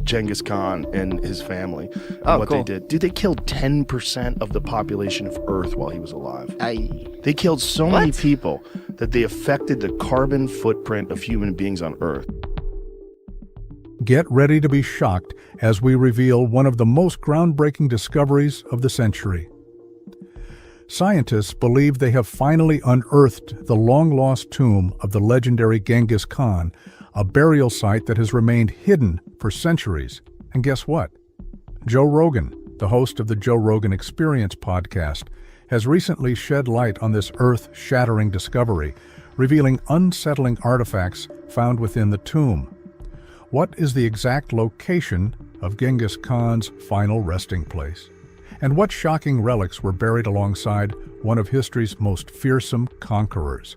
Genghis Khan and his family and Oh, what cool. they did. Dude, they killed 10% of the population of Earth while he was alive. They killed so many What? people that they affected the carbon footprint of human beings on Earth. Get ready to be shocked as we reveal one of the most groundbreaking discoveries of the century. Scientists believe they have finally unearthed the long-lost tomb of the legendary Genghis Khan, a burial site that has remained hidden for centuries. And guess what? Joe Rogan, the host of the Joe Rogan Experience podcast, has recently shed light on this earth-shattering discovery, revealing unsettling artifacts found within the tomb. What is the exact location of Genghis Khan's final resting place? And what shocking relics were buried alongside one of history's most fearsome conquerors?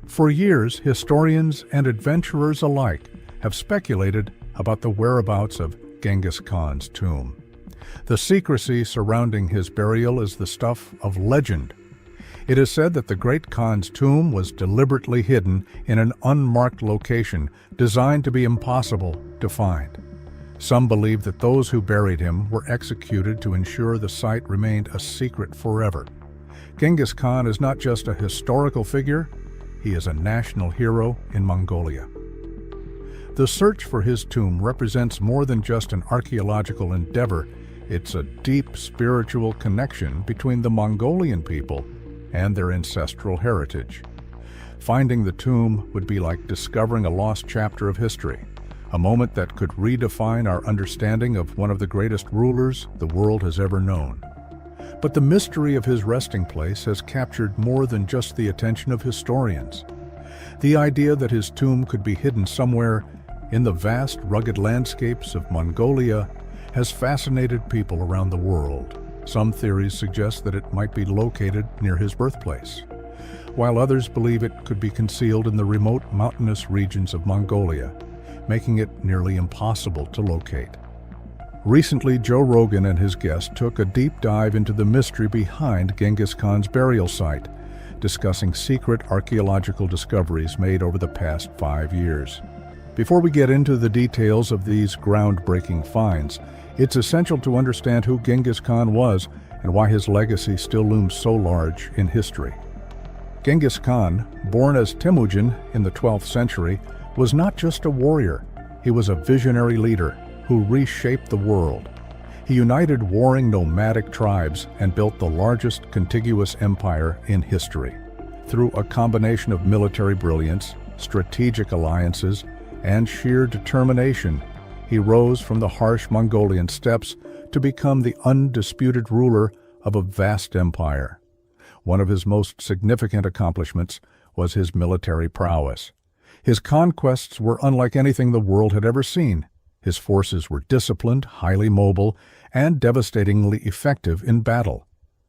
For years, historians and adventurers alike have speculated about the whereabouts of Genghis Khan's tomb. The secrecy surrounding his burial is the stuff of legend. It is said that the great Khan's tomb was deliberately hidden in an unmarked location designed to be impossible to find. Some believe that those who buried him were executed to ensure the site remained a secret forever. Genghis Khan is not just a historical figure, he is a national hero in Mongolia. The search for his tomb represents more than just an archaeological endeavor. It's a deep spiritual connection between the Mongolian people and their ancestral heritage. Finding the tomb would be like discovering a lost chapter of history, a moment that could redefine our understanding of one of the greatest rulers the world has ever known. But the mystery of his resting place has captured more than just the attention of historians. The idea that his tomb could be hidden somewhere in the vast, rugged landscapes of Mongolia has fascinated people around the world. Some theories suggest that it might be located near his birthplace, while others believe it could be concealed in the remote mountainous regions of Mongolia, making it nearly impossible to locate. Recently, Joe Rogan and his guest took a deep dive into the mystery behind Genghis Khan's burial site, discussing secret archaeological discoveries made over the past 5 years. Before we get into the details of these groundbreaking finds, it's essential to understand who Genghis Khan was and why his legacy still looms so large in history. Genghis Khan, born as Temujin in the 12th century, was not just a warrior. He was a visionary leader who reshaped the world. He united warring nomadic tribes and built the largest contiguous empire in history. Through a combination of military brilliance, strategic alliances, and sheer determination, he rose from the harsh Mongolian steppes to become the undisputed ruler of a vast empire. One of his most significant accomplishments was his military prowess. His conquests were unlike anything the world had ever seen. His forces were disciplined, highly mobile, and devastatingly effective in battle.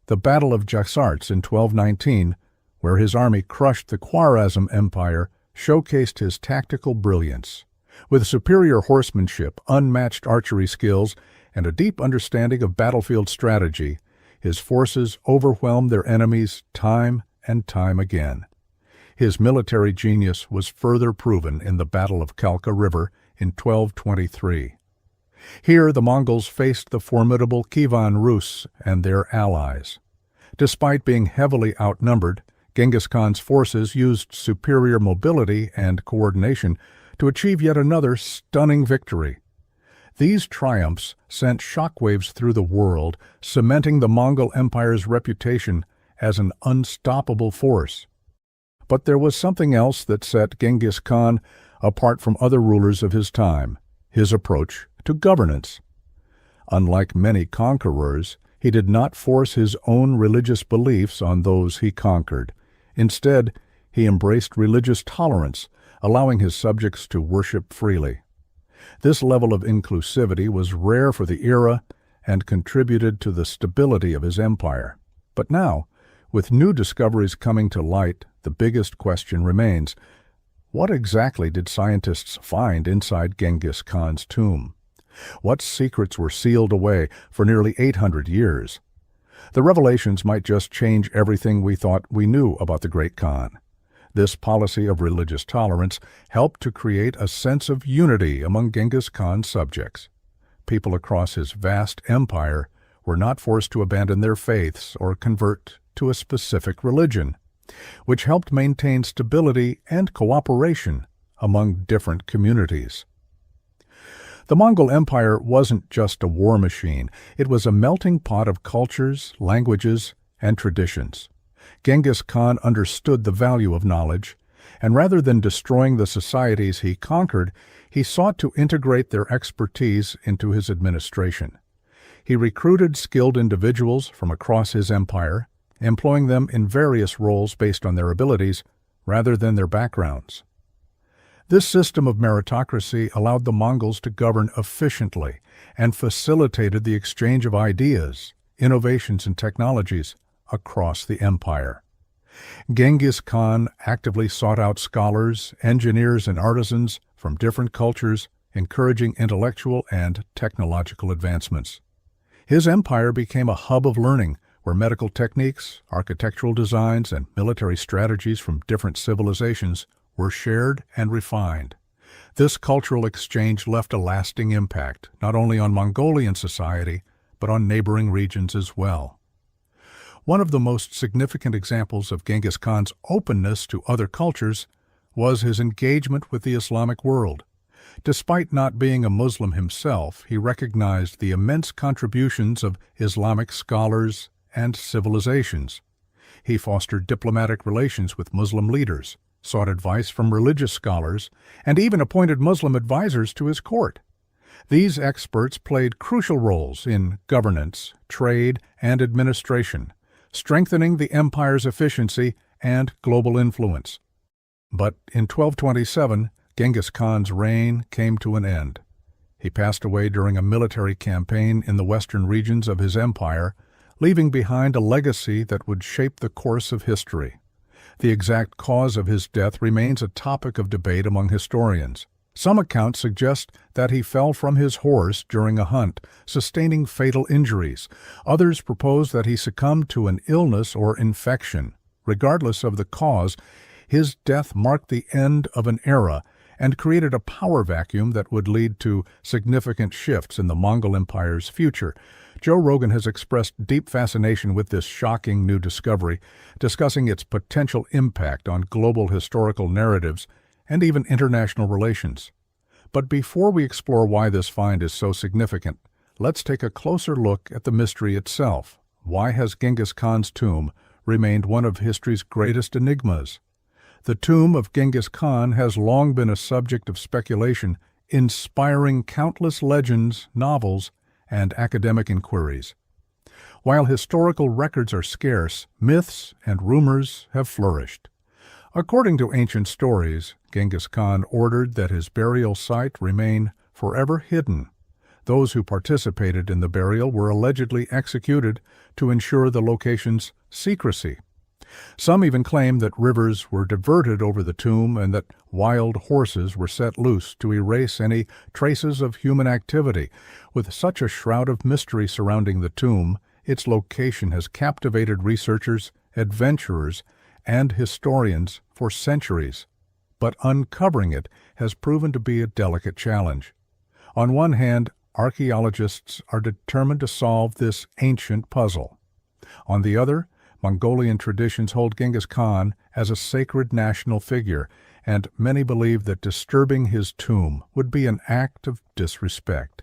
The Battle of Jaxartes in 1219, where his army crushed the Khwarezm Empire, showcased his tactical brilliance. With superior horsemanship, unmatched archery skills, and a deep understanding of battlefield strategy, his forces overwhelmed their enemies time and time again. His military genius was further proven in the Battle of Kalka River in 1223. Here, the Mongols faced the formidable Kievan Rus and their allies. Despite being heavily outnumbered, Genghis Khan's forces used superior mobility and coordination to achieve yet another stunning victory. These triumphs sent shockwaves through the world, cementing the Mongol Empire's reputation as an unstoppable force. But there was something else that set Genghis Khan apart from other rulers of his time: his approach to governance. Unlike many conquerors, he did not force his own religious beliefs on those he conquered. Instead, he embraced religious tolerance, allowing his subjects to worship freely. This level of inclusivity was rare for the era and contributed to the stability of his empire. But now, with new discoveries coming to light, the biggest question remains: what exactly did scientists find inside Genghis Khan's tomb? What secrets were sealed away for nearly 800 years? The revelations might just change everything we thought we knew about the great Khan. This policy of religious tolerance helped to create a sense of unity among Genghis Khan's subjects. people across his vast empire were not forced to abandon their faiths or convert to a specific religion, which helped maintain stability and cooperation among different communities. The Mongol Empire wasn't just a war machine. It was a melting pot of cultures, languages, and traditions. Genghis Khan understood the value of knowledge, and rather than destroying the societies he conquered, he sought to integrate their expertise into his administration. He recruited skilled individuals from across his empire, employing them in various roles based on their abilities rather than their backgrounds. This system of meritocracy allowed the Mongols to govern efficiently and facilitated the exchange of ideas, innovations, and technologies across the empire. Genghis Khan actively sought out scholars, engineers, and artisans from different cultures, encouraging intellectual and technological advancements. His empire became a hub of learning where medical techniques, architectural designs, and military strategies from different civilizations were shared and refined. This cultural exchange left a lasting impact, not only on Mongolian society, but on neighboring regions as well. One of the most significant examples of Genghis Khan's openness to other cultures was his engagement with the Islamic world. Despite not being a Muslim himself, he recognized the immense contributions of Islamic scholars and civilizations. He fostered diplomatic relations with Muslim leaders, sought advice from religious scholars, and even appointed Muslim advisors to his court. These experts played crucial roles in governance, trade, and administration, strengthening the empire's efficiency and global influence. But in 1227, Genghis Khan's reign came to an end. He passed away during a military campaign in the western regions of his empire, leaving behind a legacy that would shape the course of history. The exact cause of his death remains a topic of debate among historians. Some accounts suggest that he fell from his horse during a hunt, sustaining fatal injuries. Others propose that he succumbed to an illness or infection. Regardless of the cause, his death marked the end of an era and created a power vacuum that would lead to significant shifts in the Mongol Empire's future. Joe Rogan has expressed deep fascination with this shocking new discovery, discussing its potential impact on global historical narratives and even international relations. But before we explore why this find is so significant, let's take a closer look at the mystery itself. Why has Genghis Khan's tomb remained one of history's greatest enigmas? The tomb of Genghis Khan has long been a subject of speculation, inspiring countless legends, novels, and academic inquiries. While historical records are scarce, myths and rumors have flourished. According to ancient stories, Genghis Khan ordered that his burial site remain forever hidden. Those who participated in the burial were allegedly executed to ensure the location's secrecy. Some even claim that rivers were diverted over the tomb and that wild horses were set loose to erase any traces of human activity. With such a shroud of mystery surrounding the tomb, its location has captivated researchers, adventurers, and historians for centuries. But uncovering it has proven to be a delicate challenge. On one hand, archaeologists are determined to solve this ancient puzzle. On the other, Mongolian traditions hold Genghis Khan as a sacred national figure, and many believe that disturbing his tomb would be an act of disrespect.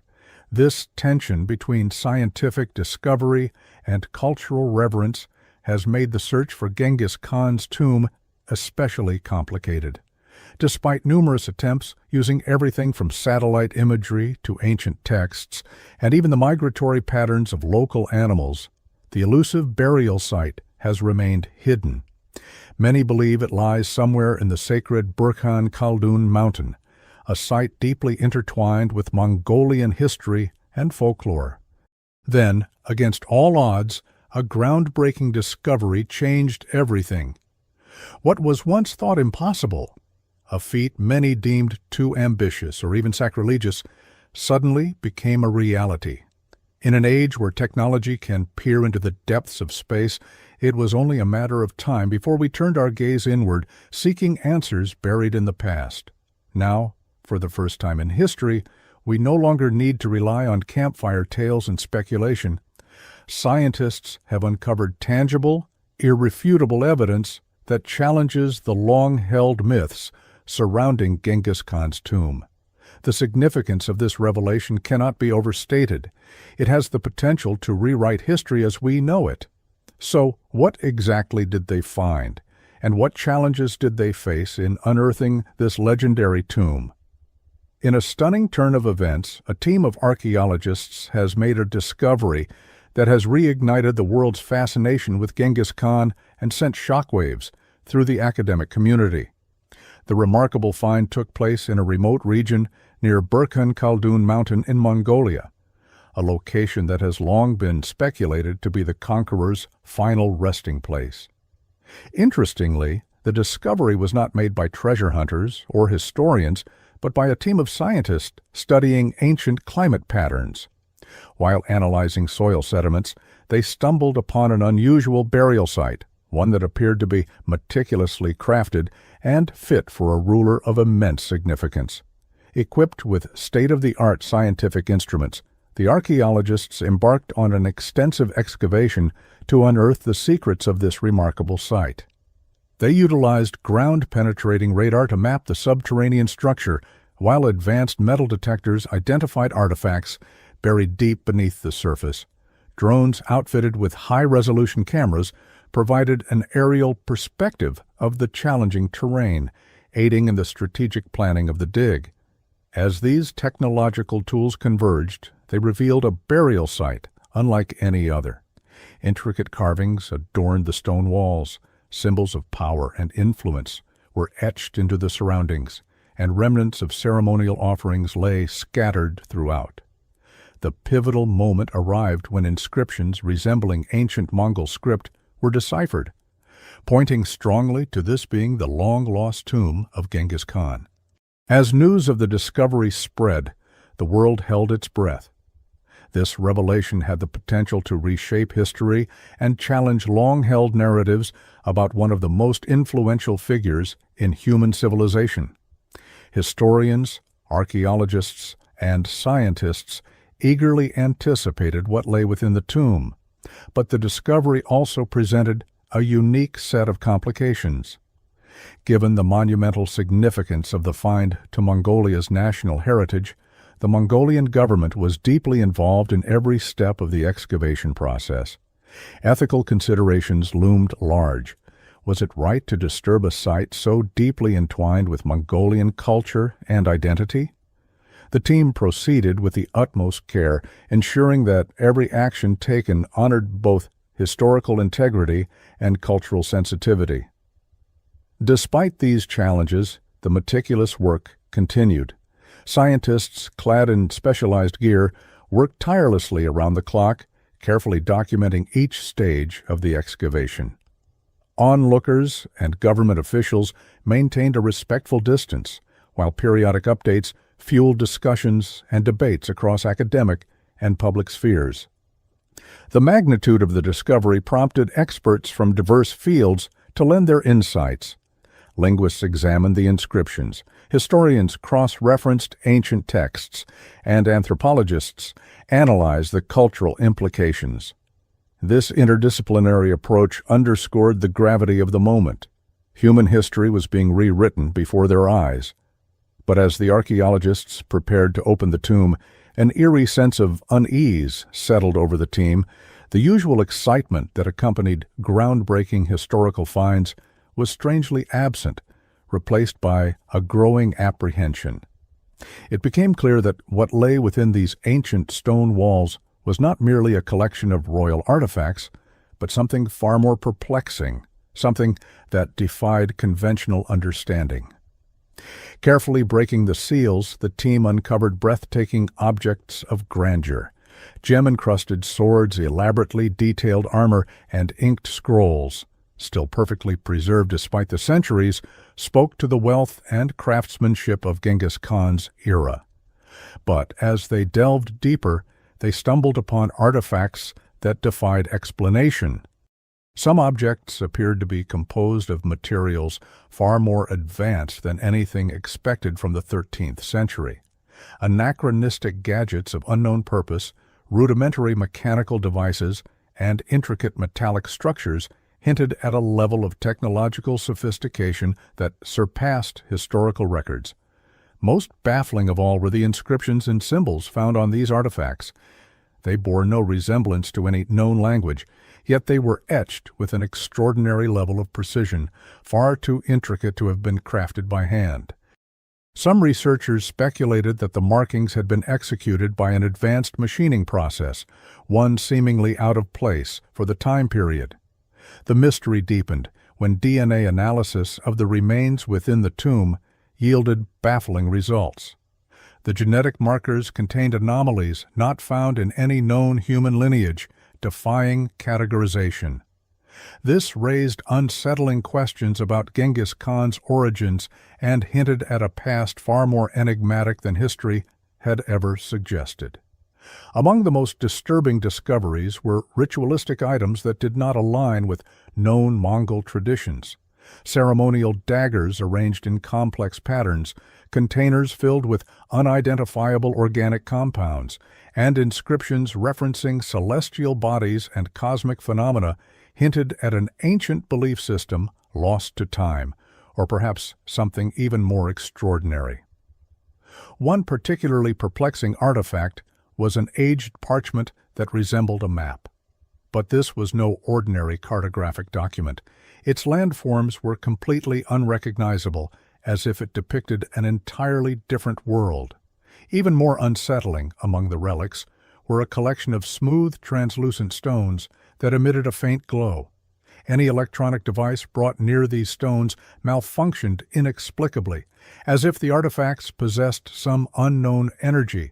This tension between scientific discovery and cultural reverence has made the search for Genghis Khan's tomb especially complicated. Despite numerous attempts using everything from satellite imagery to ancient texts, and even the migratory patterns of local animals, the elusive burial site has remained hidden. Many believe it lies somewhere in the sacred Burkhan Khaldun mountain, a site deeply intertwined with Mongolian history and folklore. Then, against all odds, a groundbreaking discovery changed everything. What was once thought impossible, a feat many deemed too ambitious or even sacrilegious, suddenly became a reality. In an age where technology can peer into the depths of space, it was only a matter of time before we turned our gaze inward, seeking answers buried in the past. Now, for the first time in history, we no longer need to rely on campfire tales and speculation. Scientists have uncovered tangible, irrefutable evidence that challenges the long-held myths surrounding Genghis Khan's tomb. The significance of this revelation cannot be overstated. It has the potential to rewrite history as we know it. So, what exactly did they find, and what challenges did they face in unearthing this legendary tomb? In a stunning turn of events, a team of archaeologists has made a discovery that has reignited the world's fascination with Genghis Khan and sent shockwaves through the academic community. The remarkable find took place in a remote region near Burkhan Khaldun Mountain in Mongolia, a location that has long been speculated to be the conqueror's final resting place. Interestingly, the discovery was not made by treasure hunters or historians, but by a team of scientists studying ancient climate patterns. While analyzing soil sediments, they stumbled upon an unusual burial site, one that appeared to be meticulously crafted and fit for a ruler of immense significance. Equipped with state-of-the-art scientific instruments, the archaeologists embarked on an extensive excavation to unearth the secrets of this remarkable site. They utilized ground-penetrating radar to map the subterranean structure, while advanced metal detectors identified artifacts buried deep beneath the surface. Drones outfitted with high-resolution cameras provided an aerial perspective of the challenging terrain, aiding in the strategic planning of the dig. As these technological tools converged, they revealed a burial site unlike any other. Intricate carvings adorned the stone walls. Symbols of power and influence were etched into the surroundings, and remnants of ceremonial offerings lay scattered throughout. The pivotal moment arrived when inscriptions resembling ancient Mongol script were deciphered, pointing strongly to this being the long-lost tomb of Genghis Khan. As news of the discovery spread, the world held its breath. This revelation had the potential to reshape history and challenge long-held narratives about one of the most influential figures in human civilization. Historians, archaeologists, and scientists eagerly anticipated what lay within the tomb, but the discovery also presented a unique set of complications. Given the monumental significance of the find to Mongolia's national heritage, the Mongolian government was deeply involved in every step of the excavation process. Ethical considerations loomed large. Was it right to disturb a site so deeply entwined with Mongolian culture and identity? The team proceeded with the utmost care, ensuring that every action taken honored both historical integrity and cultural sensitivity. Despite these challenges, the meticulous work continued. Scientists, clad in specialized gear, worked tirelessly around the clock, carefully documenting each stage of the excavation. Onlookers and government officials maintained a respectful distance, while periodic updates fueled discussions and debates across academic and public spheres. The magnitude of the discovery prompted experts from diverse fields to lend their insights. Linguists examined the inscriptions, historians cross-referenced ancient texts, and anthropologists analyzed the cultural implications. This interdisciplinary approach underscored the gravity of the moment. Human history was being rewritten before their eyes. But as the archaeologists prepared to open the tomb, an eerie sense of unease settled over the team. The usual excitement that accompanied groundbreaking historical finds was strangely absent, replaced by a growing apprehension. It became clear that what lay within these ancient stone walls was not merely a collection of royal artifacts, but something far more perplexing, something that defied conventional understanding. Carefully breaking the seals, the team uncovered breathtaking objects of grandeur. Gem-encrusted swords, elaborately detailed armor, and inked scrolls, still perfectly preserved despite the centuries, spoke to the wealth and craftsmanship of Genghis Khan's era. But as they delved deeper, they stumbled upon artifacts that defied explanation. Some objects appeared to be composed of materials far more advanced than anything expected from the 13th century. Anachronistic gadgets of unknown purpose, rudimentary mechanical devices, and intricate metallic structures hinted at a level of technological sophistication that surpassed historical records. Most baffling of all were the inscriptions and symbols found on these artifacts. They bore no resemblance to any known language, yet they were etched with an extraordinary level of precision, far too intricate to have been crafted by hand. Some researchers speculated that the markings had been executed by an advanced machining process, one seemingly out of place for the time period. The mystery deepened when DNA analysis of the remains within the tomb yielded baffling results. The genetic markers contained anomalies not found in any known human lineage, defying categorization. This raised unsettling questions about Genghis Khan's origins and hinted at a past far more enigmatic than history had ever suggested. Among the most disturbing discoveries were ritualistic items that did not align with known Mongol traditions. Ceremonial daggers arranged in complex patterns, containers filled with unidentifiable organic compounds, and inscriptions referencing celestial bodies and cosmic phenomena hinted at an ancient belief system lost to time, or perhaps something even more extraordinary. One particularly perplexing artifact was an aged parchment that resembled a map. But this was no ordinary cartographic document. Its landforms were completely unrecognizable, as if it depicted an entirely different world. Even more unsettling among the relics were a collection of smooth, translucent stones that emitted a faint glow. Any electronic device brought near these stones malfunctioned inexplicably, as if the artifacts possessed some unknown energy.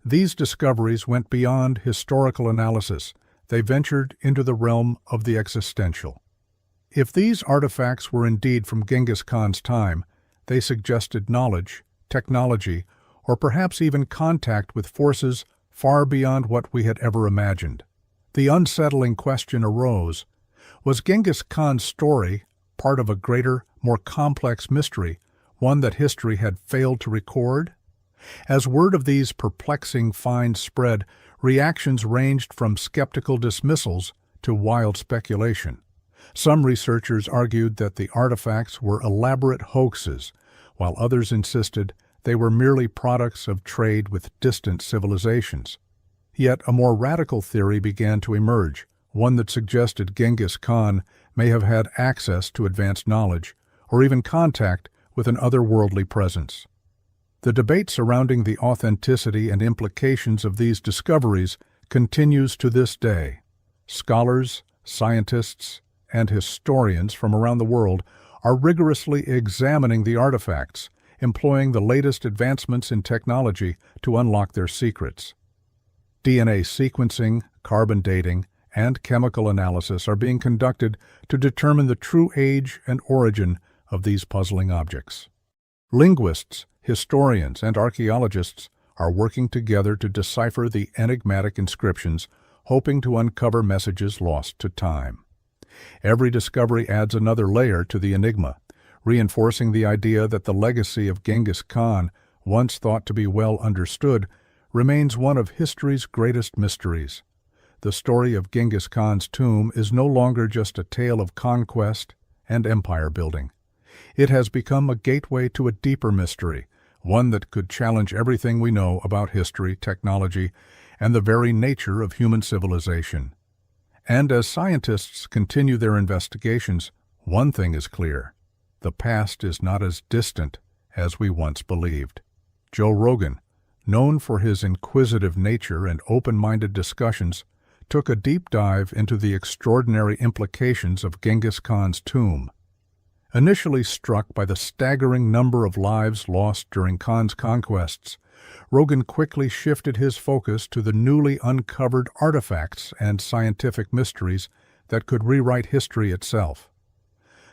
These discoveries went beyond historical analysis. They ventured into the realm of the existential. If these artifacts were indeed from Genghis Khan's time, they suggested knowledge, technology, or perhaps even contact with forces far beyond what we had ever imagined. The unsettling question arose: was Genghis Khan's story part of a greater, more complex mystery, one that history had failed to record? As word of these perplexing finds spread, reactions ranged from skeptical dismissals to wild speculation. Some researchers argued that the artifacts were elaborate hoaxes, while others insisted they were merely products of trade with distant civilizations. Yet a more radical theory began to emerge, one that suggested Genghis Khan may have had access to advanced knowledge, or even contact with an otherworldly presence. The debate surrounding the authenticity and implications of these discoveries continues to this day. Scholars, scientists, and historians from around the world are rigorously examining the artifacts, employing the latest advancements in technology to unlock their secrets. DNA sequencing, carbon dating, and chemical analysis are being conducted to determine the true age and origin of these puzzling objects. Linguists, historians, and archaeologists are working together to decipher the enigmatic inscriptions, hoping to uncover messages lost to time. Every discovery adds another layer to the enigma, reinforcing the idea that the legacy of Genghis Khan, once thought to be well understood, remains one of history's greatest mysteries. The story of Genghis Khan's tomb is no longer just a tale of conquest and empire building. It has become a gateway to a deeper mystery, one that could challenge everything we know about history, technology, and the very nature of human civilization. And as scientists continue their investigations, one thing is clear: the past is not as distant as we once believed. Joe Rogan, known for his inquisitive nature and open-minded discussions, took a deep dive into the extraordinary implications of Genghis Khan's tomb. Initially struck by the staggering number of lives lost during Khan's conquests, Rogan quickly shifted his focus to the newly uncovered artifacts and scientific mysteries that could rewrite history itself.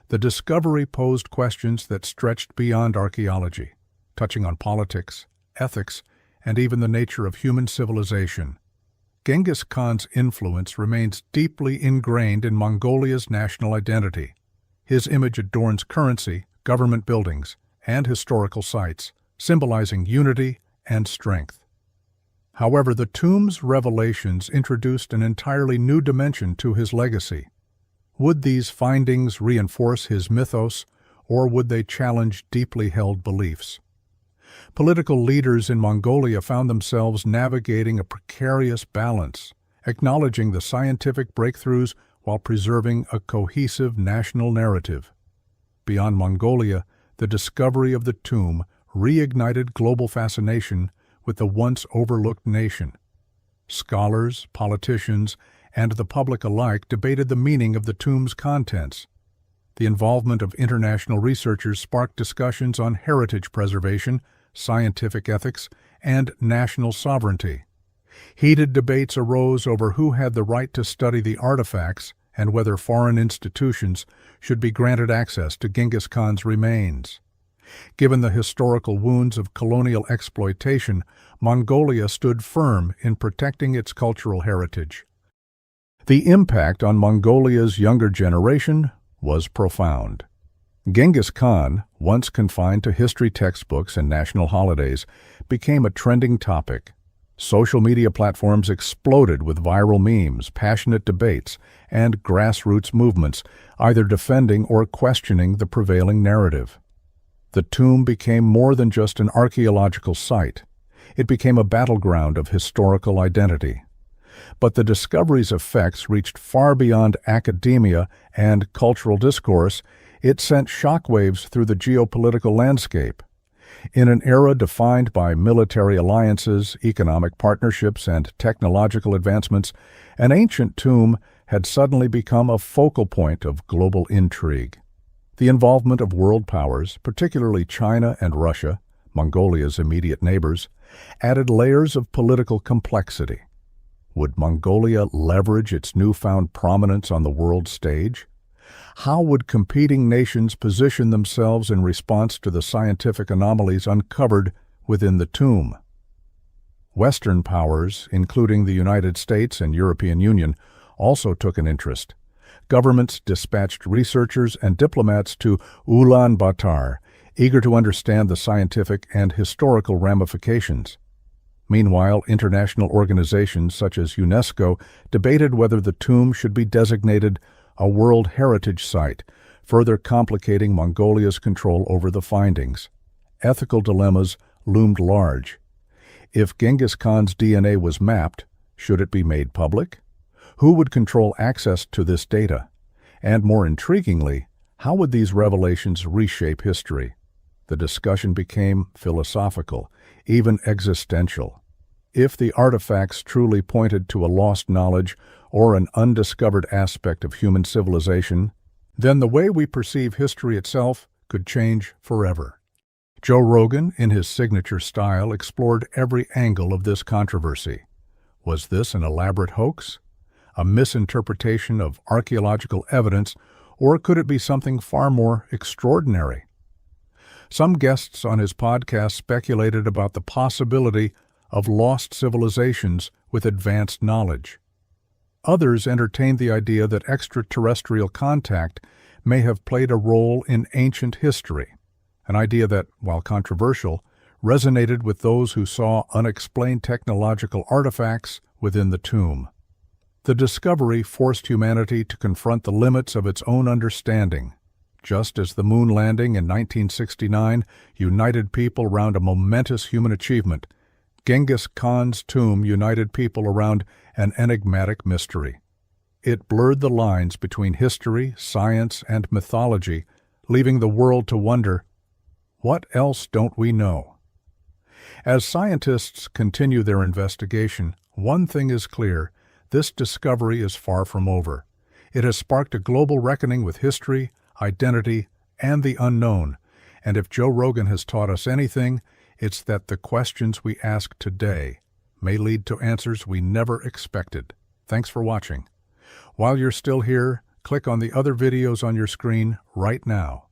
The discovery posed questions that stretched beyond archaeology, touching on politics, ethics, and even the nature of human civilization. Genghis Khan's influence remains deeply ingrained in Mongolia's national identity. His image adorns currency, government buildings, and historical sites, symbolizing unity and strength. However, the tomb's revelations introduced an entirely new dimension to his legacy. Would these findings reinforce his mythos, or would they challenge deeply held beliefs? Political leaders in Mongolia found themselves navigating a precarious balance, acknowledging the scientific breakthroughs while preserving a cohesive national narrative. Beyond Mongolia, the discovery of the tomb reignited global fascination with the once overlooked nation. Scholars, politicians, and the public alike debated the meaning of the tomb's contents. The involvement of international researchers sparked discussions on heritage preservation, scientific ethics, and national sovereignty. Heated debates arose over who had the right to study the artifacts and whether foreign institutions should be granted access to Genghis Khan's remains. Given the historical wounds of colonial exploitation, Mongolia stood firm in protecting its cultural heritage. The impact on Mongolia's younger generation was profound. Genghis Khan, once confined to history textbooks and national holidays, became a trending topic. Social media platforms exploded with viral memes, passionate debates, and grassroots movements, either defending or questioning the prevailing narrative. The tomb became more than just an archaeological site. It became a battleground of historical identity. But the discovery's effects reached far beyond academia and cultural discourse. It sent shockwaves through the geopolitical landscape. In an era defined by military alliances, economic partnerships, and technological advancements, an ancient tomb had suddenly become a focal point of global intrigue. The involvement of world powers, particularly China and Russia, Mongolia's immediate neighbors, added layers of political complexity. Would Mongolia leverage its newfound prominence on the world stage? How would competing nations position themselves in response to the scientific anomalies uncovered within the tomb? Western powers, including the United States and European Union, also took an interest. Governments dispatched researchers and diplomats to Ulaanbaatar, eager to understand the scientific and historical ramifications. Meanwhile, international organizations such as UNESCO debated whether the tomb should be designated a World Heritage Site, further complicating Mongolia's control over the findings. Ethical dilemmas loomed large. If Genghis Khan's DNA was mapped, should it be made public? Who would control access to this data? And more intriguingly, how would these revelations reshape history? The discussion became philosophical, even existential. If the artifacts truly pointed to a lost knowledge or an undiscovered aspect of human civilization, then the way we perceive history itself could change forever. Joe Rogan, in his signature style, explored every angle of this controversy. Was this an elaborate hoax? A misinterpretation of archaeological evidence, or could it be something far more extraordinary? Some guests on his podcast speculated about the possibility of lost civilizations with advanced knowledge. Others entertained the idea that extraterrestrial contact may have played a role in ancient history, an idea that, while controversial, resonated with those who saw unexplained technological artifacts within the tomb. The discovery forced humanity to confront the limits of its own understanding. Just as the moon landing in 1969 united people around a momentous human achievement, Genghis Khan's tomb united people around an enigmatic mystery. It blurred the lines between history, science, and mythology, leaving the world to wonder, what else don't we know? As scientists continue their investigation, one thing is clear: this discovery is far from over. It has sparked a global reckoning with history, identity, and the unknown. And if Joe Rogan has taught us anything, it's that the questions we ask today may lead to answers we never expected. Thanks for watching. While you're still here, click on the other videos on your screen right now.